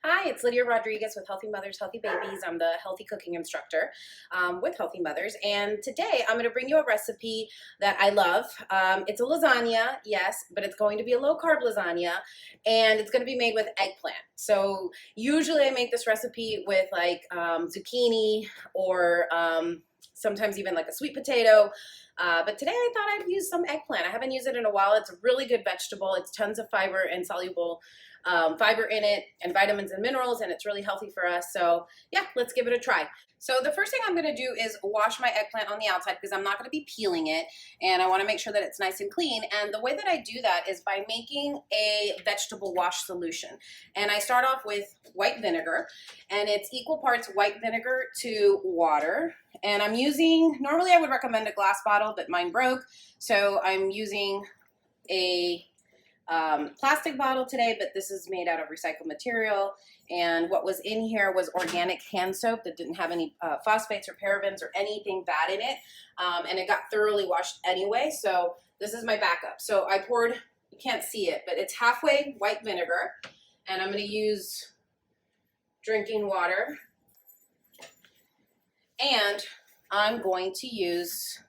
Hi, it's Lydia Rodriguez with Healthy Mothers, Healthy Babies. I'm the healthy cooking instructor with Healthy Mothers. And today I'm going to bring you a recipe that I love. It's a lasagna, yes, but it's going to be a low carb lasagna and it's going to be made with eggplant. So usually I make this recipe with like zucchini or sometimes even like a sweet potato. But today I thought I'd use some eggplant. I haven't used it in a while. It's a really good vegetable. It's tons of fiber and soluble fiber in it and vitamins and minerals, and it's really healthy for us. So yeah, let's give it a try. So the first thing I'm going to do is wash my eggplant on the outside because I'm not going to be peeling it, and I want to make sure that it's nice and clean. And the way that I do that is by making a vegetable wash solution. And I start off with white vinegar, and it's equal parts white vinegar to water. And I'm using, normally I would recommend a glass bottle, but mine broke, so I'm using a plastic bottle today, but this is made out of recycled material. And what was in here was organic hand soap that didn't have any phosphates or parabens or anything bad in it. And it got thoroughly washed anyway. So this is my backup. So I poured, you can't see it, but it's halfway white vinegar. And I'm going to use drinking water. And I'm going to use,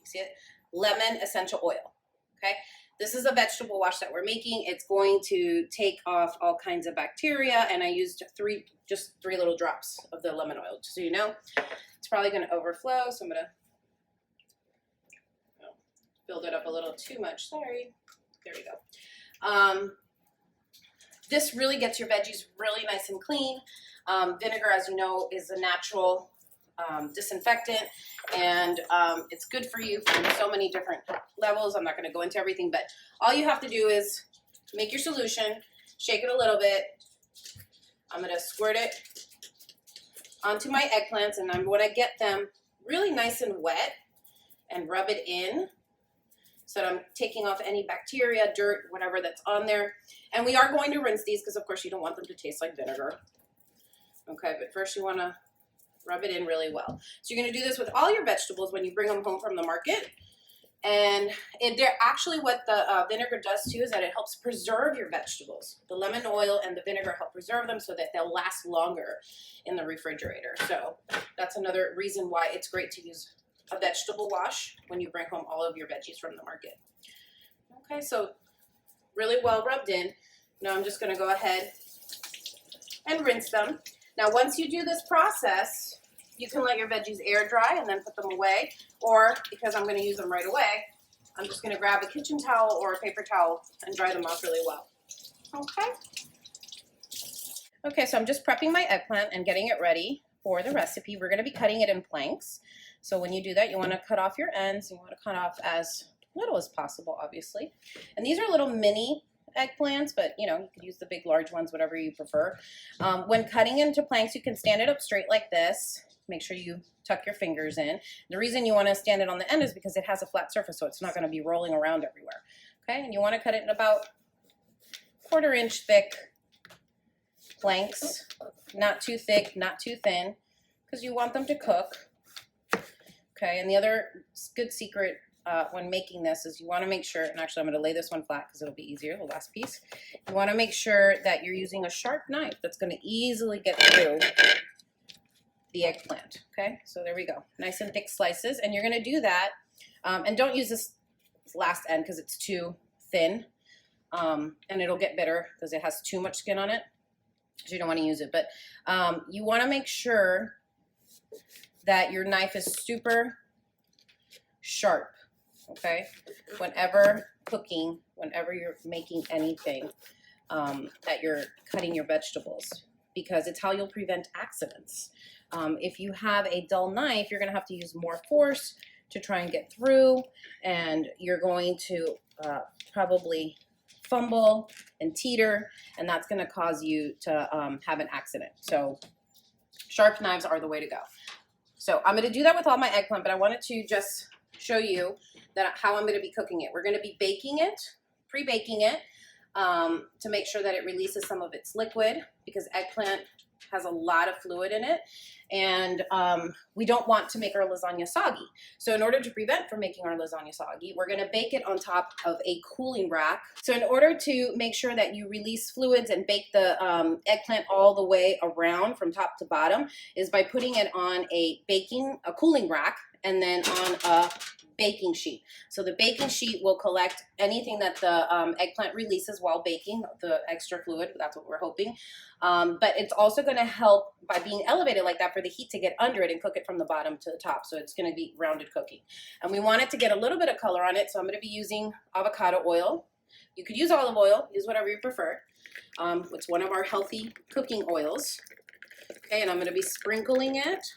see it, lemon essential oil. Okay. This is a vegetable wash that we're making. It's going to take off all kinds of bacteria, and I used just three little drops of the lemon oil, just so you know. It's probably going to overflow, so I'm going to build it up a little too much. Sorry. There we go. This really gets your veggies really nice and clean. Vinegar, as you know, is a natural disinfectant, and it's good for you from so many different levels. I'm not going to go into everything, but all you have to do is make your solution, shake it a little bit. I'm going to squirt it onto my eggplants, and I'm going to get them really nice and wet and rub it in so that I'm taking off any bacteria, dirt, whatever that's on there. And we are going to rinse these because, of course, you don't want them to taste like vinegar. Okay, but first you want to rub it in really well. So you're going to do this with all your vegetables when you bring them home from the market. And they're actually, what the vinegar does too is that it helps preserve your vegetables. The lemon oil and the vinegar help preserve them so that they'll last longer in the refrigerator. So that's another reason why it's great to use a vegetable wash when you bring home all of your veggies from the market. Okay, so really well rubbed in. Now I'm just going to go ahead and rinse them. Now, once you do this process, you can let your veggies air dry and then put them away. Or, because I'm going to use them right away, I'm just going to grab a kitchen towel or a paper towel and dry them off really well. Okay? Okay, so I'm just prepping my eggplant and getting it ready for the recipe. We're going to be cutting it in planks. So when you do that, you want to cut off your ends. You want to cut off as little as possible, obviously. And these are little mini eggplants, but you know, you could use the big large ones, whatever you prefer. When cutting into planks, you can stand it up straight like this. Make sure you tuck your fingers in. The reason you want to stand it on the end is because it has a flat surface, so it's not going to be rolling around everywhere. Okay, and you want to cut it in about 1/4 inch thick planks, not too thick, not too thin, because you want them to cook. Okay, and the other good secret when making this is you want to make sure, and actually I'm going to lay this one flat because it'll be easier, the last piece. You want to make sure that you're using a sharp knife that's going to easily get through the eggplant. Okay, so there we go. Nice and thick slices, and you're going to do that. And don't use this last end because it's too thin, and it'll get bitter because it has too much skin on it. So you don't want to use it, but you want to make sure that your knife is super sharp. Okay, whenever cooking, whenever you're making anything, that you're cutting your vegetables, because it's how you'll prevent accidents. If you have a dull knife, you're going to have to use more force to try and get through, and you're going to probably fumble and teeter, and that's going to cause you to have an accident. So sharp knives are the way to go. So I'm going to do that with all my eggplant, but I wanted to just show you that how I'm going to be cooking it. We're going to be baking it, pre-baking it, to make sure that it releases some of its liquid, because eggplant has a lot of fluid in it, and we don't want to make our lasagna soggy. So in order to prevent from making our lasagna soggy, we're going to bake it on top of a cooling rack. So in order to make sure that you release fluids and bake the eggplant all the way around from top to bottom is by putting it on a cooling rack and then on a baking sheet. So the baking sheet will collect anything that the eggplant releases while baking, the extra fluid, that's what we're hoping. But it's also going to help by being elevated like that for the heat to get under it and cook it from the bottom to the top. So it's going to be rounded cooking. And we want it to get a little bit of color on it, so I'm going to be using avocado oil. You could use olive oil, use whatever you prefer. It's one of our healthy cooking oils. Okay, and I'm going to be sprinkling it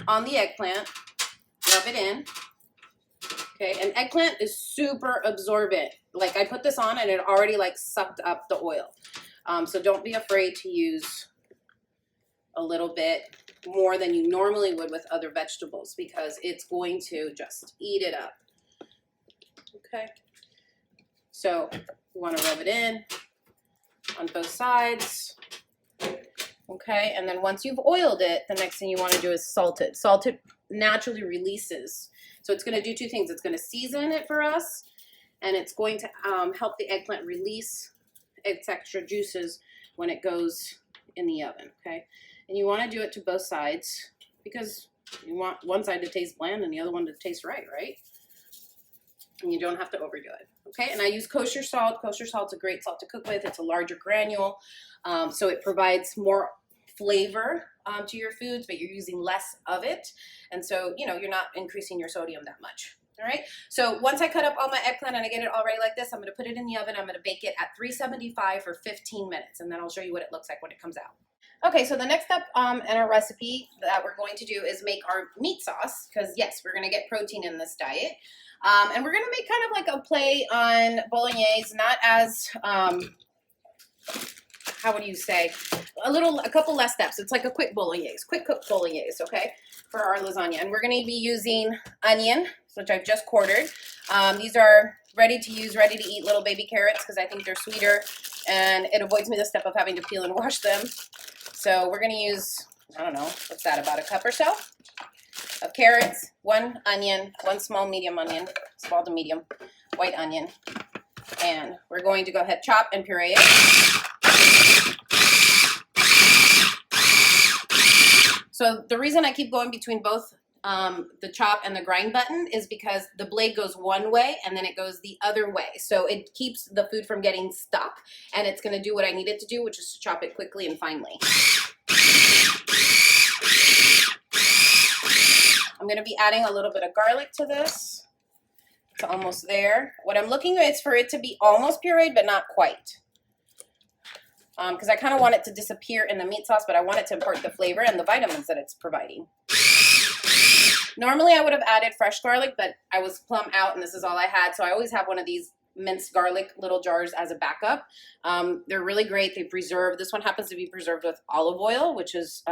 on the eggplant. Rub it in. Okay, and eggplant is super absorbent. Like I put this on and it already like sucked up the oil. So don't be afraid to use a little bit more than you normally would with other vegetables because it's going to just eat it up. Okay, so you want to rub it in on both sides. Okay, and then once you've oiled it, the next thing you want to do is salt it. Salt it naturally releases. So it's going to do two things. It's going to season it for us, and it's going to help the eggplant release its extra juices when it goes in the oven, okay? And you want to do it to both sides because you want one side to taste bland and the other one to taste right? And you don't have to overdo it, okay? And I use kosher salt. Kosher salt's a great salt to cook with. It's a larger granule, so it provides more flavor to your foods, but you're using less of it. And so, you know, you're not increasing your sodium that much. All right. So once I cut up all my eggplant and I get it all ready like this, I'm going to put it in the oven. I'm going to bake it at 375 for 15 minutes. And then I'll show you what it looks like when it comes out. Okay, so the next step in our recipe that we're going to do is make our meat sauce. Because yes, we're going to get protein in this diet. And we're going to make kind of like a play on bolognese, not as, how would you say, a couple less steps. It's like a quick bolognese, quick cook bolognese, okay, for our lasagna. And we're going to be using onion, which I've just quartered. These are ready to use, ready to eat little baby carrots because I think they're sweeter and it avoids me the step of having to peel and wash them. So we're going to use, I don't know, what's that, about a cup or so of carrots, one onion, one small medium onion, small to medium, white onion. And we're going to go ahead, chop and puree it. So the reason I keep going between both the chop and the grind button is because the blade goes one way and then it goes the other way. So it keeps the food from getting stuck, and it's going to do what I need it to do, which is to chop it quickly and finely. I'm going to be adding a little bit of garlic to this. It's almost there. What I'm looking at is for it to be almost pureed, but not quite. Because I kind of want it to disappear in the meat sauce, but I want it to impart the flavor and the vitamins that it's providing. Normally I would have added fresh garlic, but I was plumb out and this is all I had. So I always have one of these minced garlic little jars as a backup. They're really great. They preserve. This one happens to be preserved with olive oil, which is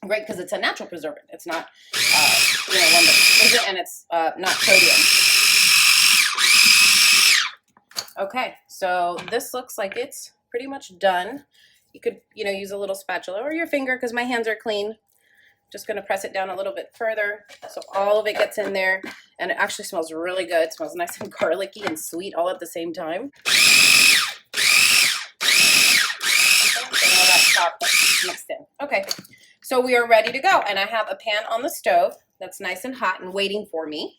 great because it's a natural preservative. It's not, one that isn't, and it's not sodium. Okay, so this looks like it's pretty much done. You could, use a little spatula or your finger because my hands are clean. Just going to press it down a little bit further so all of it gets in there, and it actually smells really good. It smells nice and garlicky and sweet all at the same time. All that chopped mixed in. Okay, so we are ready to go, and I have a pan on the stove that's nice and hot and waiting for me.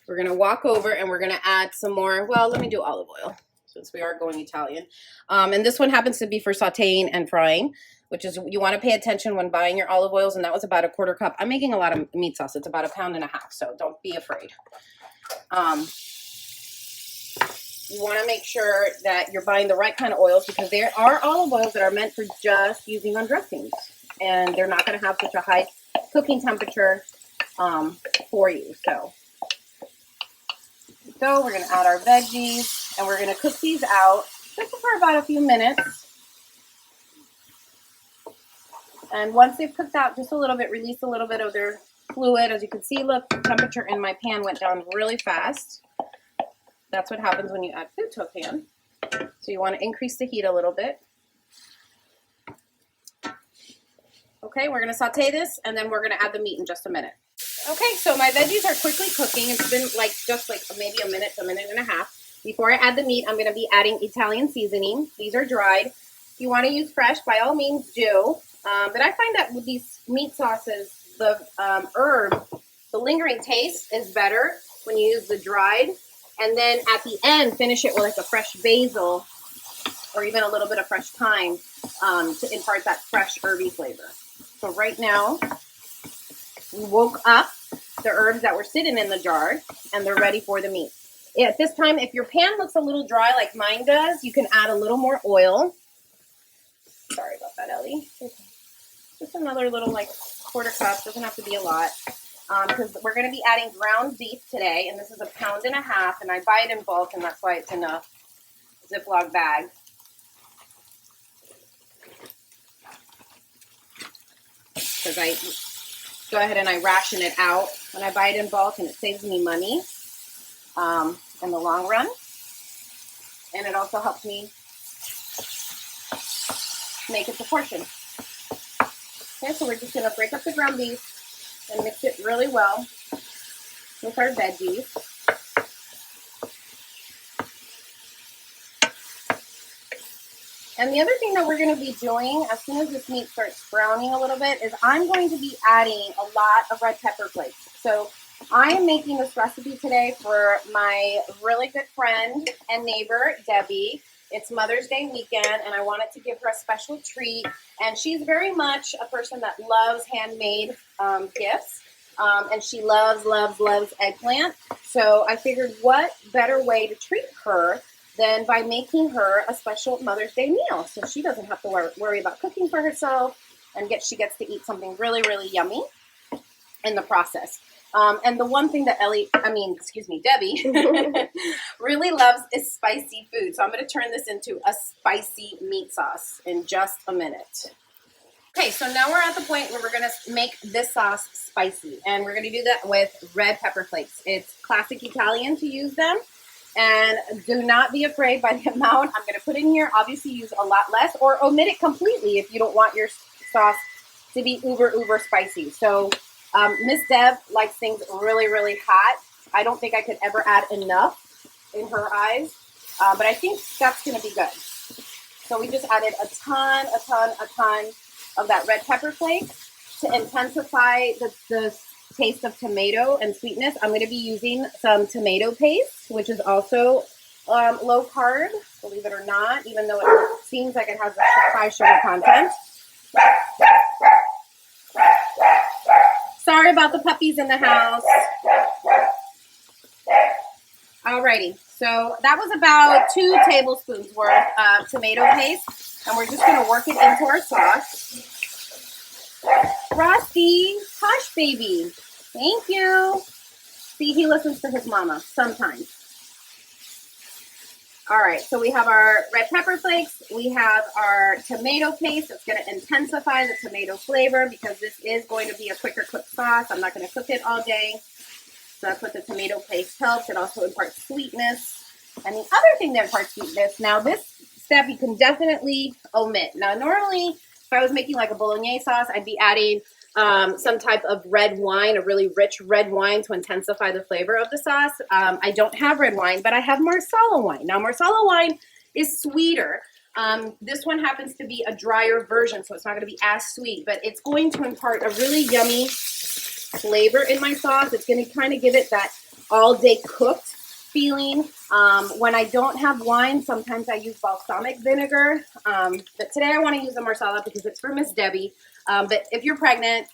We're going to walk over and we're going to add some more, well, let me do olive oil since we are going Italian. And this one happens to be for sauteing and frying, which is, you want to pay attention when buying your olive oils, and that was about 1/4 cup. I'm making a lot of meat sauce. It's about 1.5 pounds, so don't be afraid. You want to make sure that you're buying the right kind of oils because there are olive oils that are meant for just using on dressings, and they're not going to have such a high cooking temperature for you. So we're going to add our veggies, and we're going to cook these out just for about a few minutes. And once they've cooked out just a little bit, release a little bit of their fluid. As you can see, look, the temperature in my pan went down really fast. That's what happens when you add food to a pan. So you want to increase the heat a little bit. Okay, we're going to saute this, and then we're going to add the meat in just a minute. Okay, so my veggies are quickly cooking. It's been just maybe a minute and a half. Before I add the meat, I'm going to be adding Italian seasoning. These are dried. If you want to use fresh, by all means do. But I find that with these meat sauces, the herb, the lingering taste is better when you use the dried. And then at the end, finish it with like a fresh basil or even a little bit of fresh thyme to impart that fresh herby flavor. So right now, we woke up the herbs that were sitting in the jar, and they're ready for the meat. At this time, if your pan looks a little dry like mine does, you can add a little more oil. Sorry about that, Ellie. Just another little quarter cup. Doesn't have to be a lot. Because we're going to be adding ground beef today, and this is 1.5 pounds, and I buy it in bulk, and that's why it's in a Ziploc bag. Because I go ahead and I ration it out when I buy it in bulk, and it saves me money in the long run, and it also helps me make it to portion. Okay, so we're just going to break up the ground beef and mix it really well with our veggies. And the other thing that we're going to be doing as soon as this meat starts browning a little bit is I'm going to be adding a lot of red pepper flakes. So I am making this recipe today for my really good friend and neighbor, Debbie. It's Mother's Day weekend, and I wanted to give her a special treat. And she's very much a person that loves handmade gifts, and she loves eggplant. So I figured what better way to treat her than by making her a special Mother's Day meal, so she doesn't have to worry about cooking for herself, and she gets to eat something really, really yummy in the process. And the one thing that Debbie really loves is spicy food. So I'm going to turn this into a spicy meat sauce in just a minute. Okay, so now we're at the point where we're going to make this sauce spicy, and we're going to do that with red pepper flakes. It's classic Italian to use them, and do not be afraid by the amount I'm going to put in here. Obviously, use a lot less or omit it completely if you don't want your sauce to be uber spicy. So Miss Deb likes things really, really hot. I don't think I could ever add enough in her eyes, but I think that's going to be good. So we just added a ton of that red pepper flake to intensify the taste of tomato and sweetness. I'm going to be using some tomato paste, which is also low carb, believe it or not, even though it seems like it has a high sugar content. Sorry about the puppies in the house. Alrighty, so that was about 2 tablespoons worth of tomato paste, and we're just going to work it into our sauce. Frosty, hush baby. Thank you. See, he listens to his mama sometimes. All right, so we have our red pepper flakes. We have our tomato paste. It's going to intensify the tomato flavor because this is going to be a quicker cooked sauce. I'm not going to cook it all day. So that's what the tomato paste helps. It also imparts sweetness. And the other thing that imparts sweetness, now this step you can definitely omit. Now, normally, if I was making like a bolognese sauce, I'd be adding some type of red wine, a really rich red wine to intensify the flavor of the sauce. I don't have red wine, but I have Marsala wine. Now, Marsala wine is sweeter. This one happens to be a drier version, so it's not going to be as sweet, but it's going to impart a really yummy flavor in my sauce. It's going to kind of give it that all-day cooked feeling. When I don't have wine, sometimes I use balsamic vinegar, but today I want to use the Marsala because it's for Miss Debbie. But if you're pregnant,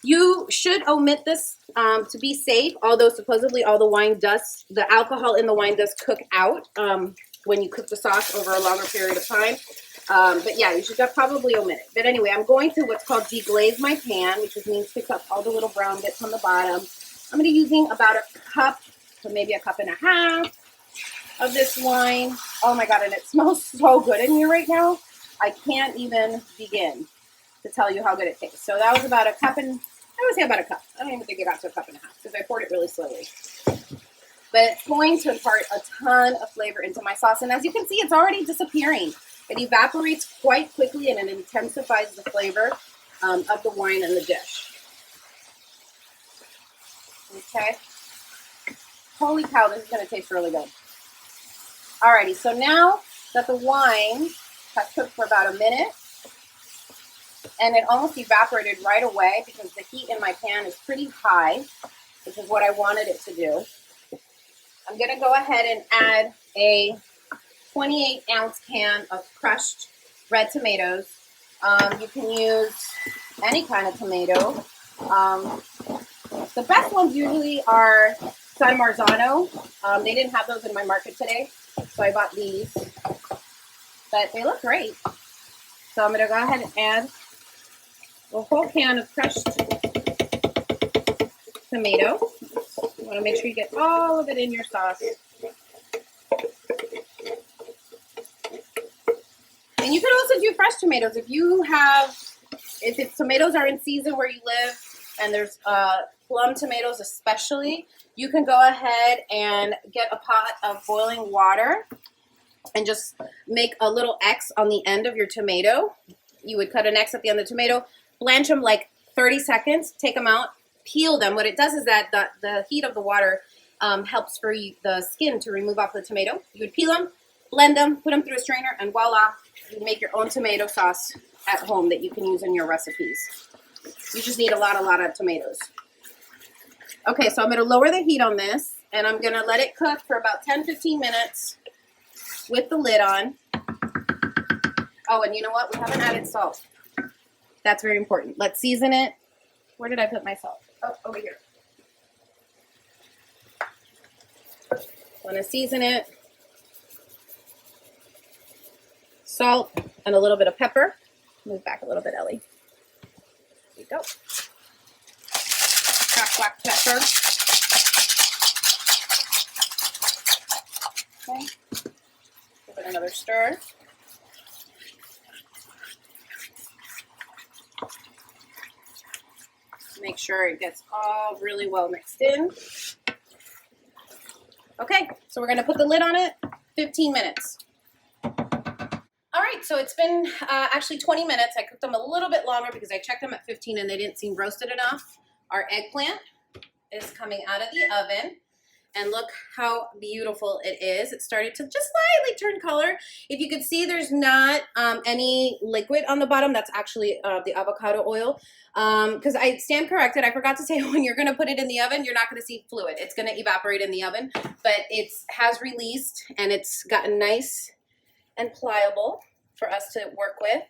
you should omit this to be safe, although supposedly all the alcohol in the wine does cook out when you cook the sauce over a longer period of time. But yeah, you should probably omit it. But anyway, I'm going to what's called deglaze my pan, which just means pick up all the little brown bits on the bottom. I'm going to be using about a cup, so maybe 1.5 cups of this wine. Oh my God, and it smells so good in here right now. I can't even begin to tell you how good it tastes. So that was about 1 cup, and I would say about 1 cup. I don't even think it got to 1.5 cups because I poured it really slowly. but it's going to impart a ton of flavor into my sauce. And as you can see, it's already disappearing. It evaporates quite quickly and it intensifies the flavor of the wine in the dish. Okay. Holy cow, this is going to taste really good. Alrighty, so now that the wine has cooked for about a minute, and it almost evaporated right away because the heat in my pan is pretty high, which is what I wanted it to do. I'm going to go ahead and add a 28-ounce can of crushed red tomatoes. You can use any kind of tomato. The best ones usually are San Marzano. They didn't have those in my market today, so I bought these. But they look great. So I'm going to go ahead and add a whole can of crushed tomato. You want to make sure you get all of it in your sauce. And you can also do fresh tomatoes. If tomatoes are in season where you live, and there's plum tomatoes especially, you can go ahead and get a pot of boiling water and just make a little X on the end of your tomato. You would cut an X at the end of the tomato, blanch them like 30 seconds, take them out, peel them. What it does is that the heat of the water helps for the skin to remove off the tomato. You would peel them, blend them, put them through a strainer, and voila, you make your own tomato sauce at home that you can use in your recipes. You just need a lot of tomatoes. Okay, so I'm going to lower the heat on this, and I'm going to let it cook for about 10-15 minutes with the lid on. Oh, and you know what? We haven't added salt. That's very important. Let's season it. Where did I put my salt? Oh, over here. I'm going to season it. Salt and a little bit of pepper. Move back a little bit, Ellie. There we go. Cracked black pepper. Okay. Give it another stir. Make sure it gets all really well mixed in. Okay, so we're going to put the lid on it, 15 minutes. All right, so it's been actually 20 minutes. I cooked them a little bit longer because I checked them at 15 and they didn't seem roasted enough. Our eggplant is coming out of the oven. And look how beautiful it is. It started to just slightly turn color. If you could see, there's not any liquid on the bottom. That's actually the avocado oil. Because I stand corrected. I forgot to say when you're going to put it in the oven, you're not going to see fluid. It's going to evaporate in the oven. But it has released and it's gotten nice and pliable for us to work with.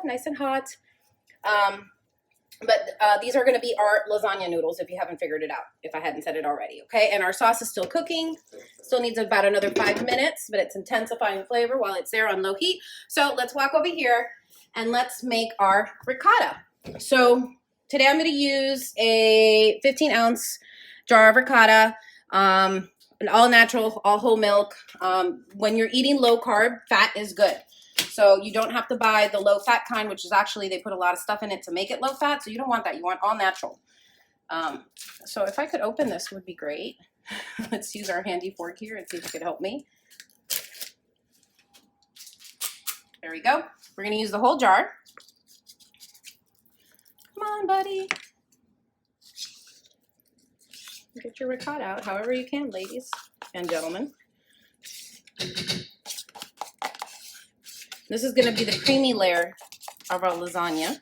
Nice and hot. But these are going to be our lasagna noodles if you haven't figured it out, if I hadn't said it already, okay? And our sauce is still cooking. Still needs about another 5 minutes, but it's intensifying flavor while it's there on low heat. So let's walk over here and let's make our ricotta. So today I'm going to use a 15-ounce jar of ricotta, an all-natural, all-whole milk. When you're eating low-carb, fat is good. So you don't have to buy the low-fat kind, which is actually, they put a lot of stuff in it to make it low-fat. So you don't want that. You want all natural. So if I could open this, would be great. Let's use our handy fork here and see if you could help me. There we go. We're going to use the whole jar. Come on, buddy. Get your ricotta out however you can, ladies and gentlemen. This is going to be the creamy layer of our lasagna.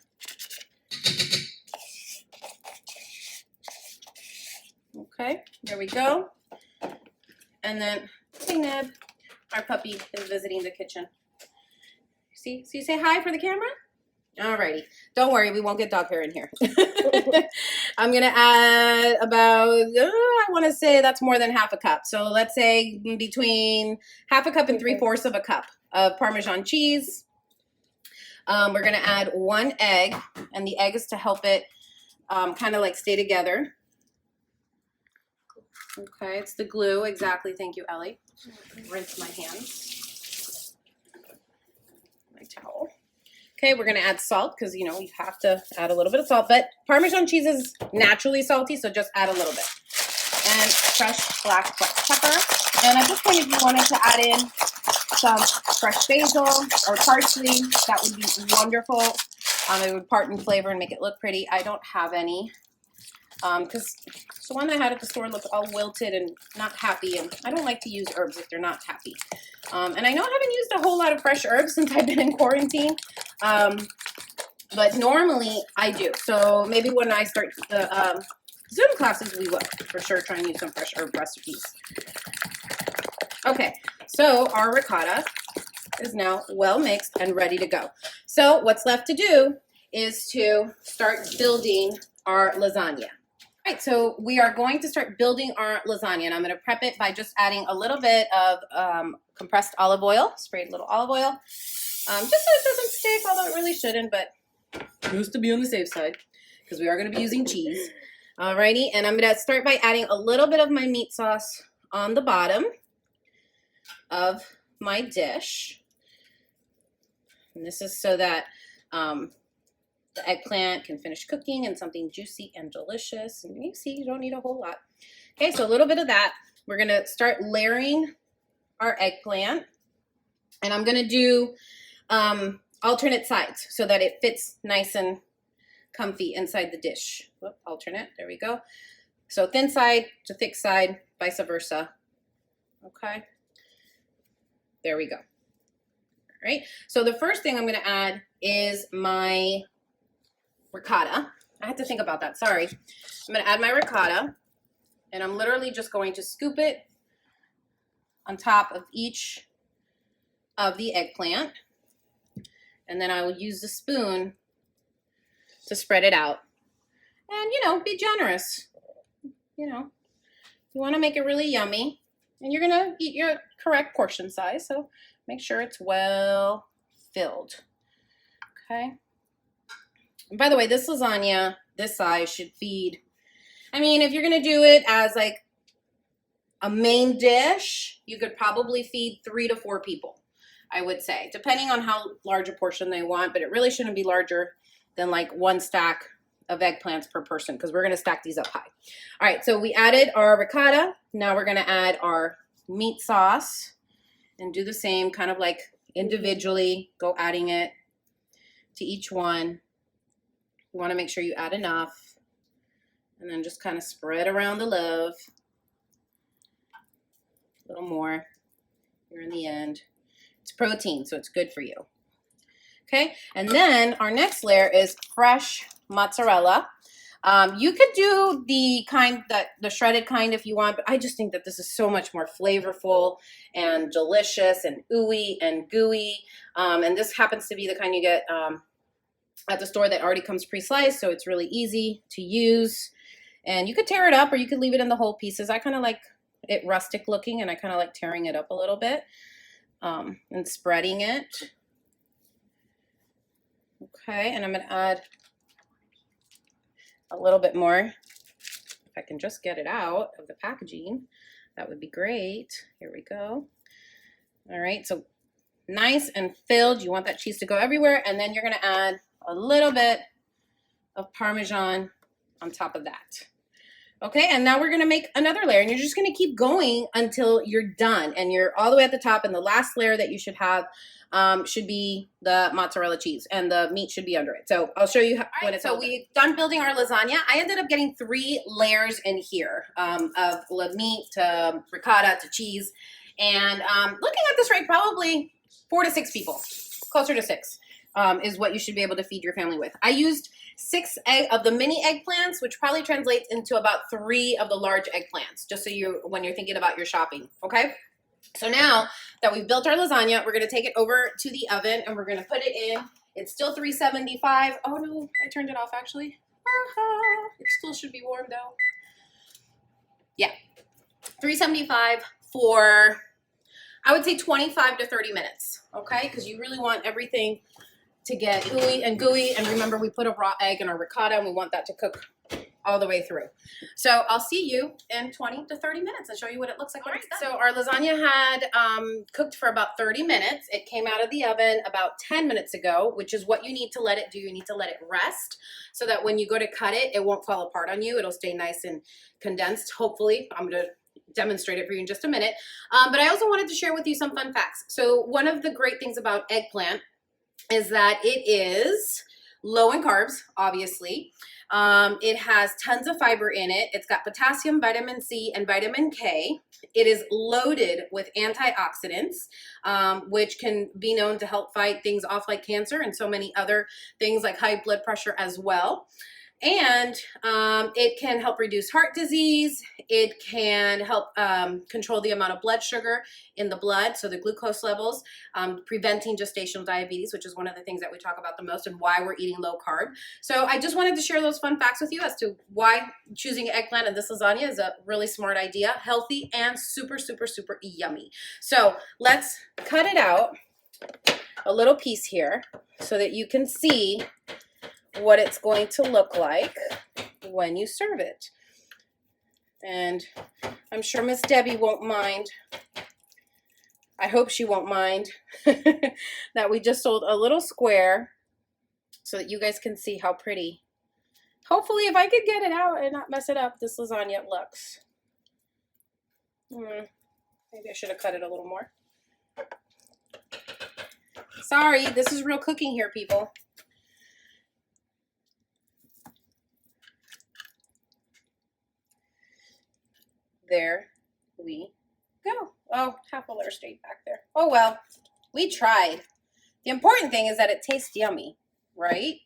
Okay, there we go. And then, hey Neb, our puppy is visiting the kitchen. See, so you say hi for the camera? Alrighty, don't worry, we won't get dog hair in here. I'm gonna add about, I wanna say that's more than half a cup. So let's say between half a cup and 3/4 of a cup of Parmesan cheese. We're gonna add 1 egg, and the egg is to help it kind of like stay together. Okay, it's the glue, exactly, thank you, Ellie. Rinse my hands. My towel. Okay, we're gonna add salt because you know you have to add a little bit of salt, but Parmesan cheese is naturally salty, so just add a little bit. and fresh black pepper. And at this point, if you wanted to add in some fresh basil or parsley, that would be wonderful. It would part in flavor and make it look pretty. I don't have any because the one I had at the store looked all wilted and not happy, and I don't like to use herbs if they're not happy. And I know I haven't used a whole lot of fresh herbs since I've been in quarantine, but normally I do. So maybe when I start the Zoom classes, we will for sure try and use some fresh herb recipes. Okay, so our ricotta is now well mixed and ready to go. So what's left to do is to start building our lasagna. All right, so we are going to start building our lasagna, and I'm going to prep it by just adding a little bit of compressed olive oil, sprayed little olive oil, just so it doesn't stick, although it really shouldn't, but just to be on the safe side, because we are going to be using cheese. Alrighty, and I'm going to start by adding a little bit of my meat sauce on the bottom of my dish. And this is so that the eggplant can finish cooking and something juicy and delicious. And you see, you don't need a whole lot. Okay, so a little bit of that. We're going to start layering our eggplant. And I'm going to do alternate sides so that it fits nice and comfy inside the dish. Whoop, alternate, there we go. So thin side to thick side, vice versa. Okay, there we go. All right, so the first thing I'm going to add is my ricotta. I had to think about that, sorry. I'm going to add my ricotta, and I'm literally just going to scoop it on top of each of the eggplant, and then I will use the spoon to spread it out. And, you know, be generous. You know, you want to make it really yummy, and you're going to eat your correct portion size, so make sure it's well filled. Okay. And by the way, this lasagna, this size, should feed, I mean, if you're going to do it as like a main dish, you could probably feed 3 to 4 people, I would say, depending on how large a portion they want, but it really shouldn't be larger than like 1 stack of eggplants per person, because we're going to stack these up high. All right, so we added our ricotta. Now we're going to add our meat sauce and do the same, kind of like individually, go adding it to each one. You want to make sure you add enough, and then just kind of spread around the love. A little more here in the end. It's protein, so it's good for you. Okay, and then our next layer is fresh mozzarella. You could do the kind that the shredded kind if you want, but I just think that this is so much more flavorful and delicious and ooey and gooey. And this happens to be the kind you get at the store that already comes pre-sliced, so it's really easy to use. And you could tear it up or you could leave it in the whole pieces. I kind of like it rustic looking, and I kind of like tearing it up a little bit and spreading it. Okay, and I'm going to add a little bit more. If I can just get it out of the packaging, that would be great. Here we go. All right, so nice and filled. You want that cheese to go everywhere, and then you're going to add a little bit of Parmesan on top of that. Okay, and now we're going to make another layer, and you're just going to keep going until you're done, and you're all the way at the top, and the last layer that you should have should be the mozzarella cheese, and the meat should be under it. So I'll show you how, when it's so we've done building our lasagna. I ended up getting 3 layers in here of meat to ricotta to cheese, and looking at this right, probably 4 to 6 people, closer to 6 is what you should be able to feed your family with. I used 6 of the mini eggplants, which probably translates into about 3 of the large eggplants, just so you, when you're thinking about your shopping, okay? So now that we've built our lasagna, we're going to take it over to the oven, and we're going to put it in. It's still 375. Oh no, I turned it off actually. It still should be warm though. Yeah, 375 for, I would say 25 to 30 minutes, okay? Because you really want everything to get ooey and gooey. And remember, we put a raw egg in our ricotta, and we want that to cook all the way through. So I'll see you in 20 to 30 minutes and show you what it looks like when it's done. So our lasagna had cooked for about 30 minutes. It came out of the oven about 10 minutes ago, which is what you need to let it do. You need to let it rest so that when you go to cut it, it won't fall apart on you. It'll stay nice and condensed, hopefully. I'm going to demonstrate it for you in just a minute. But I also wanted to share with you some fun facts. So one of the great things about eggplant is that it is low in carbs, obviously. It has tons of fiber in it. It's got potassium, vitamin C, and vitamin K. It is loaded with antioxidants, which can be known to help fight things off like cancer and so many other things like high blood pressure as well. And it can help reduce heart disease. It can help control the amount of blood sugar in the blood, so the glucose levels, preventing gestational diabetes, which is one of the things that we talk about the most and why we're eating low carb. So I just wanted to share those fun facts with you as to why choosing eggplant and this lasagna is a really smart idea, healthy and super, super, super yummy. So let's cut it out, a little piece here, so that you can see what it's going to look like when you serve it. And I'm sure Miss Debbie won't mind. I hope she won't mind that we just sold a little square so that you guys can see how pretty. Hopefully, if I could get it out and not mess it up, this lasagna looks. Maybe I should have cut it a little more. Sorry, this is real cooking here, people. There we go. Oh, half a layer stayed back there. Oh, well, we tried. The important thing is that it tastes yummy, right?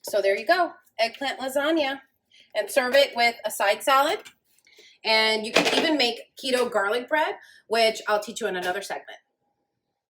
So there you go. Eggplant lasagna. And serve it with a side salad. And you can even make keto garlic bread, which I'll teach you in another segment.